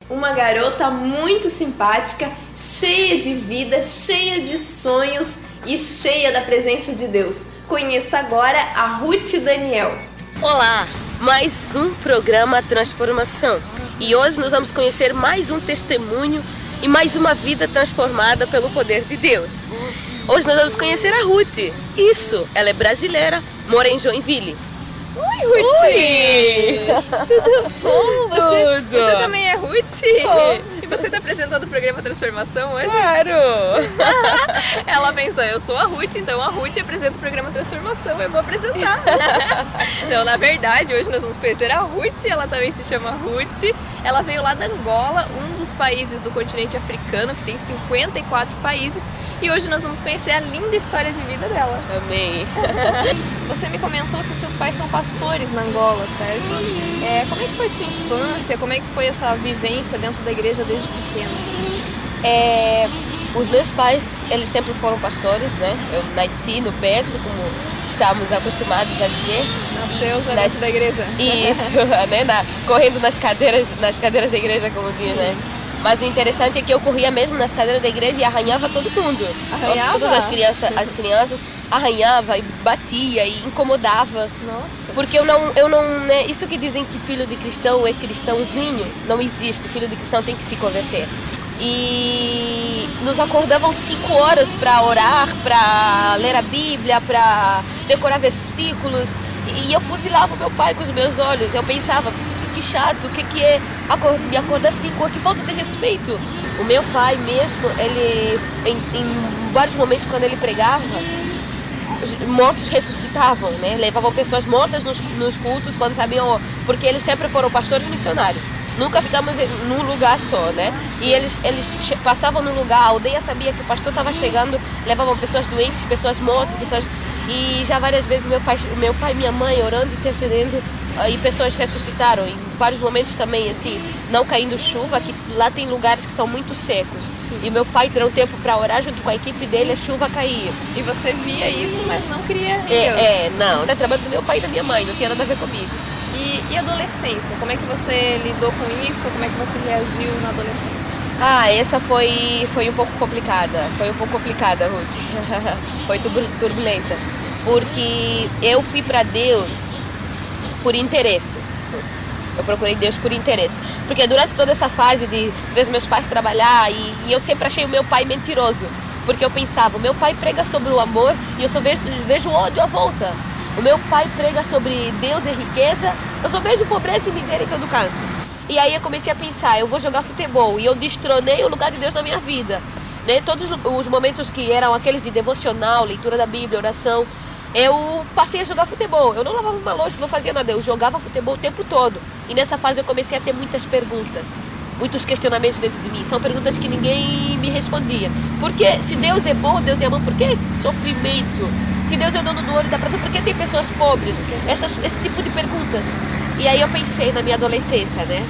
Uma garota muito simpática, cheia de vida, cheia de sonhos e cheia da presença de Deus. Conheça agora a Ruth Daniel. Olá, mais um programa Transformação. E hoje nós vamos conhecer mais um testemunho e mais uma vida transformada pelo poder de Deus. Hoje nós vamos conhecer a Ruth. Isso, ela é brasileira, mora em Joinville. Oi, Ruth! Oi! Tudo bom? Você Tudo! também é Ruth? Sou. E você está apresentando o programa Transformação hoje? Claro! Ela pensou, eu sou a Ruth, então a Ruth apresenta o programa Transformação, eu vou apresentar. Não, na verdade, hoje nós vamos conhecer a Ruth, ela também se chama Ruth. Ela veio lá da Angola, um dos países do continente africano, que tem 54 países. E hoje nós vamos conhecer a linda história de vida dela. Amei! Você me comentou que os seus pais são pastores na Angola, certo? Como é que foi sua infância? Como é que foi essa vivência dentro da igreja desde pequena? Os meus pais, eles sempre foram pastores, né? Eu nasci no berço, como estamos acostumados a dizer. Nasceu já dentro da igreja? Isso, né? Correndo nas cadeiras da igreja, como diz, né? Mas o interessante é que eu corria mesmo nas cadeiras da igreja e arranhava todo mundo. Arranhava? Todas as crianças arranhava e batia e incomodava. Nossa. Porque eu não, né? Isso que dizem que filho de cristão é cristãozinho, não existe. Filho de cristão tem que se converter. E nos acordavam 5 horas para orar, para ler a Bíblia, para decorar versículos. E eu fuzilava meu pai com os meus olhos. Eu pensava, que chato, o que é me acordar 5 horas, que falta de respeito. O meu pai mesmo, ele, em vários momentos quando ele pregava, mortos ressuscitavam, né? Levavam pessoas mortas nos cultos quando sabiam, porque eles sempre foram pastores missionários. Nunca ficamos num lugar só, né? E eles passavam no lugar, a aldeia sabia que o pastor estava chegando, levavam pessoas doentes, pessoas mortas, E já várias vezes meu pai e minha mãe orando, intercedendo, e pessoas ressuscitaram. Em vários momentos também, assim, não caindo chuva, que lá tem lugares que são muito secos. Sim. E meu pai tirou um tempo para orar junto com a equipe dele, a chuva caía. E você via isso, mas não cria em Deus. Não, é trabalho do meu pai e da minha mãe, não tinha nada a ver comigo. E adolescência? Como é que você lidou com isso? Como é que você reagiu na adolescência? Essa foi um pouco complicada. Foi um pouco complicada, Ruth. Foi turbulenta. Porque eu fui para Deus por interesse. Eu procurei Deus por interesse. Porque durante toda essa fase de ver meus pais trabalhar, e eu sempre achei o meu pai mentiroso. Porque eu pensava, o meu pai prega sobre o amor e eu só vejo ódio à volta. O meu pai prega sobre Deus e riqueza, eu só vejo pobreza e miséria em todo canto. E aí eu comecei a pensar, eu vou jogar futebol, e eu destronei o lugar de Deus na minha vida, né? Todos os momentos que eram aqueles de devocional, leitura da Bíblia, oração, eu passei a jogar futebol. Eu não lavava uma louça, não fazia nada, eu jogava futebol o tempo todo. E nessa fase eu comecei a ter muitas perguntas, muitos questionamentos dentro de mim. São perguntas que ninguém me respondia. Porque se Deus é bom, Deus é amor, por que sofrimento? Se Deus é o dono do ouro e da prata, por que tem pessoas pobres? Esse tipo de perguntas. E aí eu pensei na minha adolescência, né?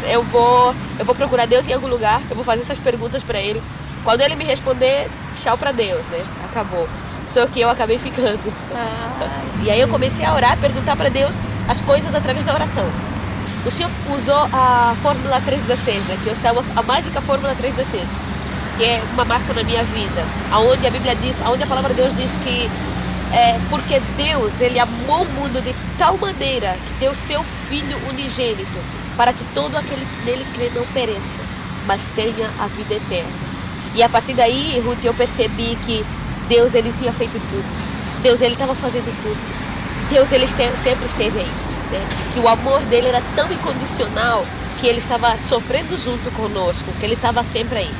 Eu vou procurar Deus em algum lugar, eu vou fazer essas perguntas para Ele. Quando Ele me responder, tchau para Deus, né? Acabou. Só que eu acabei ficando. E aí eu comecei a orar, perguntar para Deus as coisas através da oração. O Senhor usou a Fórmula 316, né? Que eu chamo a mágica Fórmula 316. Que é uma marca na minha vida, aonde a Bíblia diz, aonde a palavra de Deus diz que porque Deus, Ele amou o mundo de tal maneira que deu seu Filho unigênito, para que todo aquele que nele crê não pereça, mas tenha a vida eterna. E a partir daí, Ruth, eu percebi que Deus, Ele tinha feito tudo. Deus, Ele estava fazendo tudo. Deus, Ele sempre esteve aí, né? Que o amor dele era tão incondicional que Ele estava sofrendo junto conosco, que Ele estava sempre aí.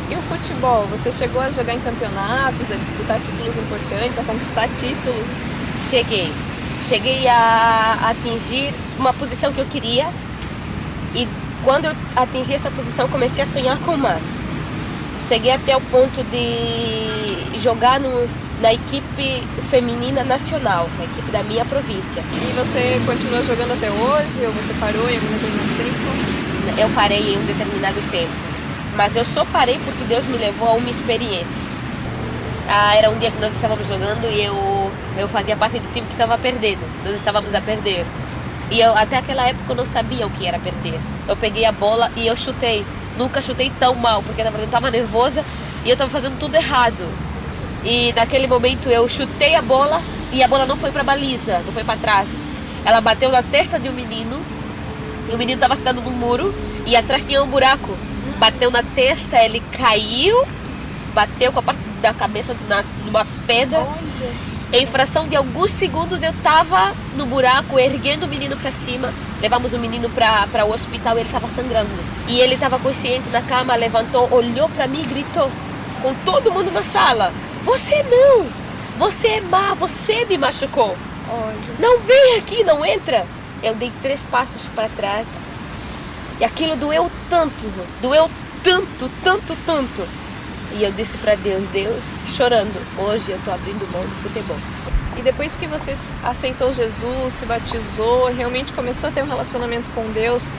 E o futebol? Você chegou a jogar em campeonatos, a disputar títulos importantes, a conquistar títulos? Cheguei a atingir uma posição que eu queria, e quando eu atingi essa posição comecei a sonhar com mais. Cheguei até o ponto de jogar na equipe feminina nacional, na equipe da minha província. E você continua jogando até hoje ou você parou em algum determinado tempo? Eu parei em um determinado tempo. Mas eu só parei porque Deus me levou a uma experiência. Era um dia que nós estávamos jogando e eu fazia parte do time que estava perdendo. Nós estávamos a perder. E eu, até aquela época eu não sabia o que era perder. Eu peguei a bola e eu chutei. Nunca chutei tão mal, porque na verdade eu estava nervosa e eu estava fazendo tudo errado. E naquele momento eu chutei a bola e a bola não foi para baliza, não foi para trás. Ela bateu na testa de um menino e o menino estava sentado no muro e atrás tinha um buraco. Bateu na testa, ele caiu, bateu com a parte da cabeça numa pedra. Em fração de alguns segundos eu estava no buraco, erguendo o menino para cima. Levamos o menino para o hospital e ele estava sangrando. E ele estava consciente na cama, levantou, olhou para mim e gritou, com todo mundo na sala: "Você não! Você é má, você me machucou! Não vem aqui, não entra!" Eu dei 3 passos para trás e aquilo doeu tanto, tanto. E eu disse para Deus: "Deus, chorando, hoje eu estou abrindo mão do futebol." E depois que você aceitou Jesus, se batizou, realmente começou a ter um relacionamento com Deus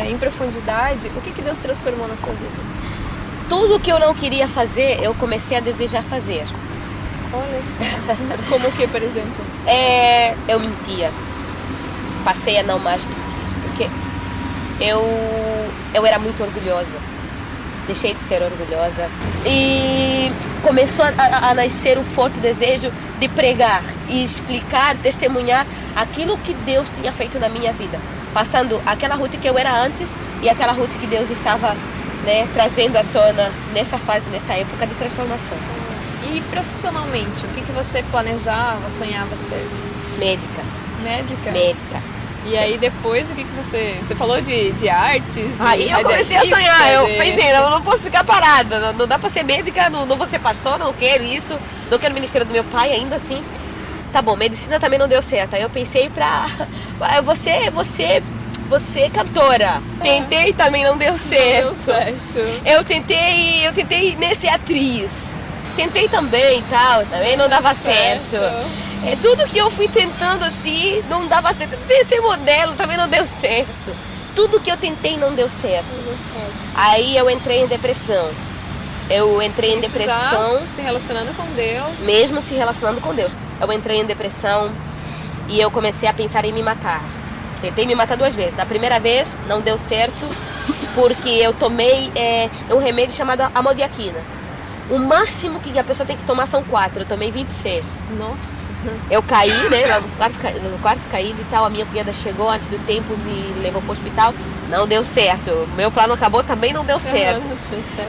em profundidade, o que Deus transformou na sua vida? Tudo que eu não queria fazer, eu comecei a desejar fazer. Olha só. Como o que, por exemplo? Eu mentia. Passei a não mais mentir, porque eu era muito orgulhosa. Deixei de ser orgulhosa e começou a nascer um forte desejo de pregar e explicar, testemunhar aquilo que Deus tinha feito na minha vida, passando aquela Ruth que eu era antes e aquela Ruth que Deus estava, trazendo à tona nessa fase, nessa época de transformação. E profissionalmente, o que você planejava, sonhava ser? Médica. Médica? E aí depois o que você falou de artes? Aí eu comecei a sonhar, eu pensei, eu não posso ficar parada, não dá pra ser médica, não vou ser pastora, não quero isso, não quero o ministério do meu pai ainda assim. Tá bom, medicina também não deu certo, aí eu pensei você cantora. Tentei, também não deu certo. Não deu certo. Eu tentei ser atriz. Tentei também e tal, também não dava certo. Tudo que eu fui tentando assim, não dava certo. Ser modelo também não deu certo. Tudo que eu tentei não deu certo. Aí eu entrei em depressão. Já se relacionando com Deus. Mesmo se relacionando com Deus. Eu entrei em depressão e eu comecei a pensar em me matar. Tentei me matar 2 vezes. Na primeira vez não deu certo porque eu tomei um remédio chamado amodiaquina. O máximo que a pessoa tem que tomar são 4. Eu tomei 26. Nossa. Eu caí, no quarto caído e tal. A minha cunhada chegou antes do tempo, me levou para o hospital. Não deu certo. Meu plano acabou, também não deu certo.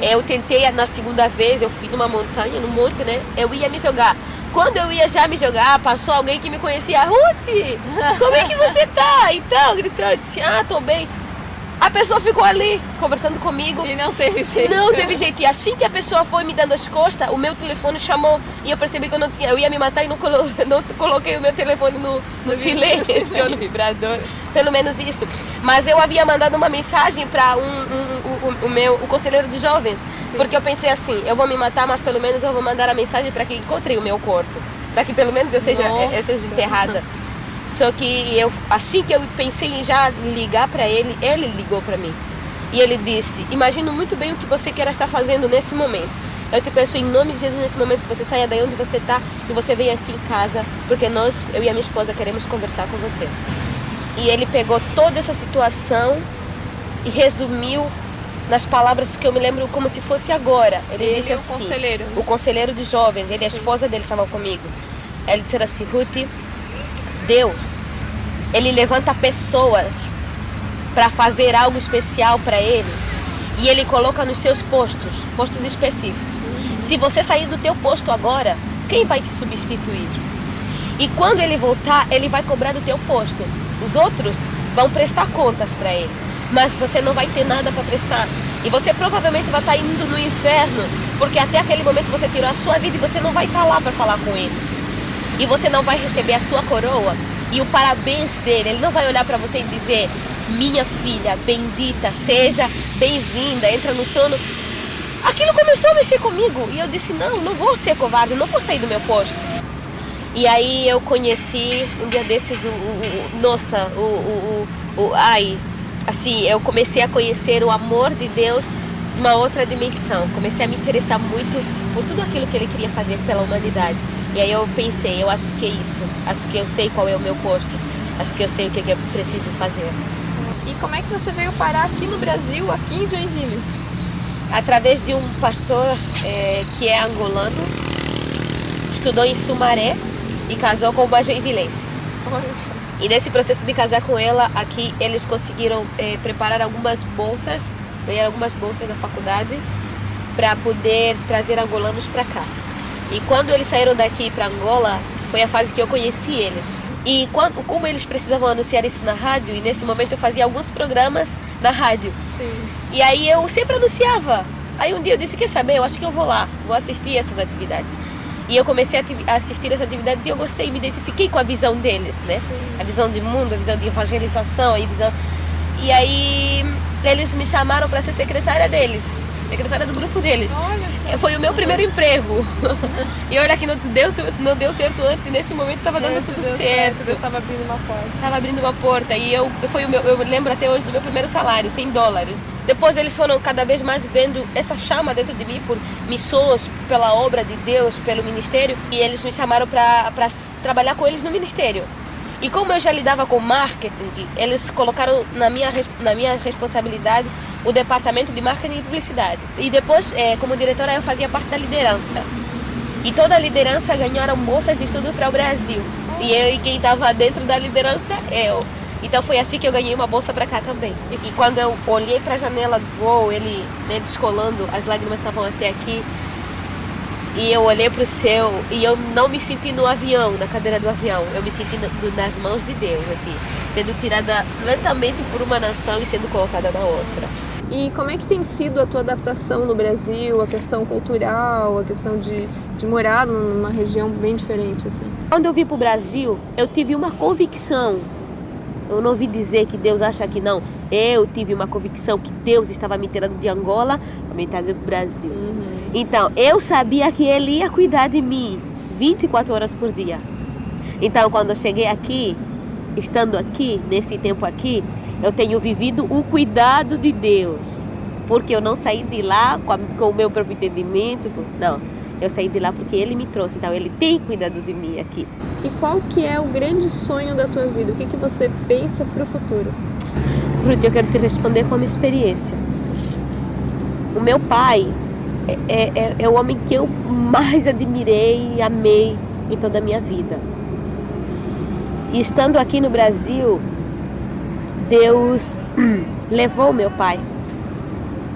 Eu tentei na segunda vez, eu fui numa montanha, num monte, eu ia me jogar. Quando eu ia já me jogar, passou alguém que me conhecia. "Ruth, como é que você tá?" E tal, gritando. Eu disse: "Tô bem." A pessoa ficou ali, conversando comigo. E não teve jeito. Não teve jeito. E assim que a pessoa foi me dando as costas, o meu telefone chamou. E eu percebi que eu ia me matar e não coloquei o meu telefone no silêncio, no vibrador. Pelo menos isso. Mas eu havia mandado uma mensagem para o conselheiro de jovens. Sim. Porque eu pensei assim, eu vou me matar, mas pelo menos eu vou mandar a mensagem para que encontrem o meu corpo. Para que pelo menos eu seja enterrada. Só que assim que eu pensei em já ligar para ele, ele ligou para mim. E ele disse: "Imagino muito bem o que você quer estar fazendo nesse momento. Eu te peço em nome de Jesus nesse momento que você saia daí onde você está e você venha aqui em casa, porque eu e a minha esposa queremos conversar com você." E ele pegou toda essa situação e resumiu nas palavras que eu me lembro como se fosse agora. Ele disse assim, o conselheiro de jovens, ele e a esposa dele estavam comigo. Ele disse assim: "Ruth, Deus, Ele levanta pessoas para fazer algo especial para Ele e Ele coloca nos seus postos específicos. Se você sair do teu posto agora, quem vai te substituir? E quando Ele voltar, Ele vai cobrar do teu posto. Os outros vão prestar contas para Ele, mas você não vai ter nada para prestar. E você provavelmente vai estar indo no inferno, porque até aquele momento você tirou a sua vida e você não vai estar lá para falar com Ele. E você não vai receber a sua coroa e o parabéns dele. Ele não vai olhar para você e dizer: minha filha, bendita, seja bem-vinda, entra no trono. Aquilo começou a mexer comigo e eu disse: não vou ser covarde, não vou sair do meu posto. E aí eu conheci um dia desses eu comecei a conhecer o amor de Deus numa outra dimensão. Comecei a me interessar muito por tudo aquilo que Ele queria fazer pela humanidade. E aí eu pensei, eu acho que é isso, acho que eu sei qual é o meu posto. Acho que eu sei o que é preciso fazer. E como é que você veio parar aqui no Brasil, aqui em Joinville? Através de um pastor que é angolano, estudou em Sumaré e casou com uma joinvilense. E nesse processo de casar com ela, aqui eles conseguiram preparar algumas bolsas, ganhar algumas bolsas da faculdade para poder trazer angolanos para cá. E quando eles saíram daqui para Angola, foi a fase que eu conheci eles. E como eles precisavam anunciar isso na rádio, e nesse momento eu fazia alguns programas na rádio. Sim. E aí eu sempre anunciava. Aí um dia eu disse, quer saber, eu acho que eu vou lá, vou assistir essas atividades. E eu comecei a assistir essas atividades e eu gostei, me identifiquei com a visão deles, né? Sim. A visão de mundo, a visão de evangelização, E aí eles me chamaram para ser secretária deles, secretária do grupo deles. Foi o meu primeiro emprego. E olha que não deu certo antes, e nesse momento estava dando tudo certo. Deus estava abrindo uma porta. Estava abrindo uma porta e eu lembro até hoje do meu primeiro salário, $100. Depois eles foram cada vez mais vendo essa chama dentro de mim por missões, pela obra de Deus, pelo ministério. E eles me chamaram para trabalhar com eles no ministério. E como eu já lidava com marketing, eles colocaram na minha responsabilidade o departamento de marketing e publicidade. E depois, como diretora, eu fazia parte da liderança. E toda a liderança ganharam bolsas de estudo para o Brasil. E quem estava dentro da liderança, eu. Então foi assim que eu ganhei uma bolsa para cá também. E quando eu olhei para a janela do voo, ele descolando, as lágrimas estavam até aqui. E eu olhei para o céu e eu não me senti no avião, na cadeira do avião. Eu me senti nas mãos de Deus, assim, sendo tirada lentamente por uma nação e sendo colocada na outra. E como é que tem sido a tua adaptação no Brasil, a questão cultural, a questão de morar numa região bem diferente, assim? Quando eu vim para o Brasil, eu tive uma convicção. Eu não ouvi dizer que Deus acha que não. Eu tive uma convicção que Deus estava me tirando de Angola para me trazer para o Brasil. Então, eu sabia que Ele ia cuidar de mim 24 horas por dia. Então, quando eu cheguei aqui, estando aqui, nesse tempo aqui, eu tenho vivido o cuidado de Deus. Porque eu não saí de lá com o meu próprio entendimento. Não, eu saí de lá porque Ele me trouxe. Então, Ele tem cuidado de mim aqui. E qual que é o grande sonho da tua vida? O que você pensa para o futuro? Ruth, eu quero te responder com a minha experiência. O meu pai é o homem que eu mais admirei e amei em toda a minha vida. E estando aqui no Brasil, Deus levou o meu pai.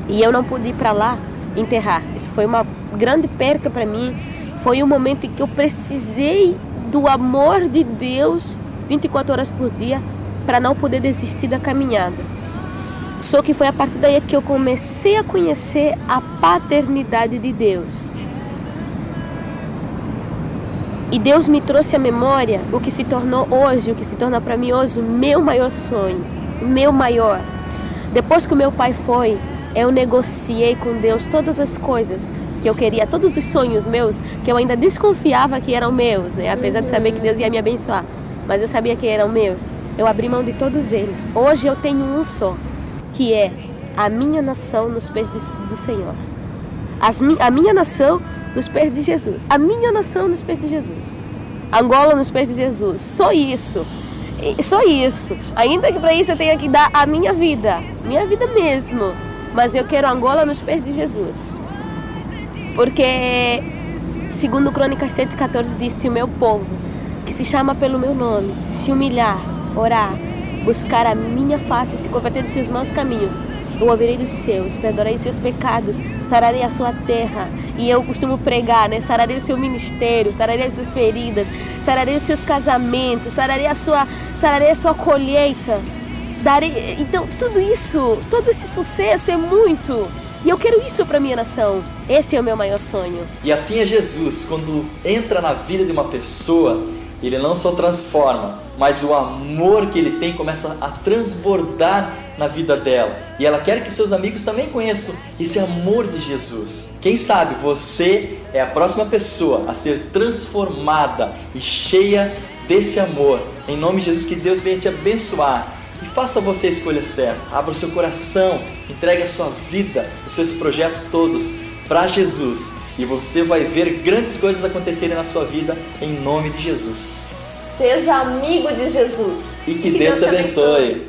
E eu não pude ir para lá enterrar. Isso foi uma grande perca para mim. Foi um momento em que eu precisei do amor de Deus 24 horas por dia para não poder desistir da caminhada. Só que foi a partir daí que eu comecei a conhecer a paternidade de Deus. E Deus me trouxe à memória o que se tornou hoje, o que se torna para mim hoje o meu maior sonho, o meu maior. Depois que o meu pai foi, eu negociei com Deus todas as coisas que eu queria, todos os sonhos meus, que eu ainda desconfiava que eram meus, né? Apesar de saber que Deus ia me abençoar, mas eu sabia que eram meus. Eu abri mão de todos eles. Hoje eu tenho um só, que é a minha nação nos pés do Senhor. A minha nação nos pés de Jesus. A minha nação nos pés de Jesus. Angola nos pés de Jesus. Só isso. Só isso. Ainda que para isso eu tenha que dar a minha vida mesmo. Mas eu quero Angola nos pés de Jesus. Porque, segundo Crônicas 7,14, diz: se o meu povo, que se chama pelo meu nome, se humilhar, orar, buscar a minha face e se converter dos seus maus caminhos, eu ouvirei dos seus, perdoarei os seus pecados, sararei a sua terra. E eu costumo pregar, né? Sararei o seu ministério, sararei as suas feridas, sararei os seus casamentos, sararei a sua colheita. Então, tudo isso, todo esse sucesso é muito. E eu quero isso para minha nação. Esse é o meu maior sonho. E assim é Jesus, quando entra na vida de uma pessoa, Ele não só transforma, mas o amor que Ele tem começa a transbordar na vida dela. E ela quer que seus amigos também conheçam esse amor de Jesus. Quem sabe você é a próxima pessoa a ser transformada e cheia desse amor. Em nome de Jesus, que Deus venha te abençoar. E faça você a escolha certa. Abra o seu coração, entregue a sua vida, os seus projetos todos para Jesus. E você vai ver grandes coisas acontecerem na sua vida em nome de Jesus. Seja amigo de Jesus. E que Deus te abençoe.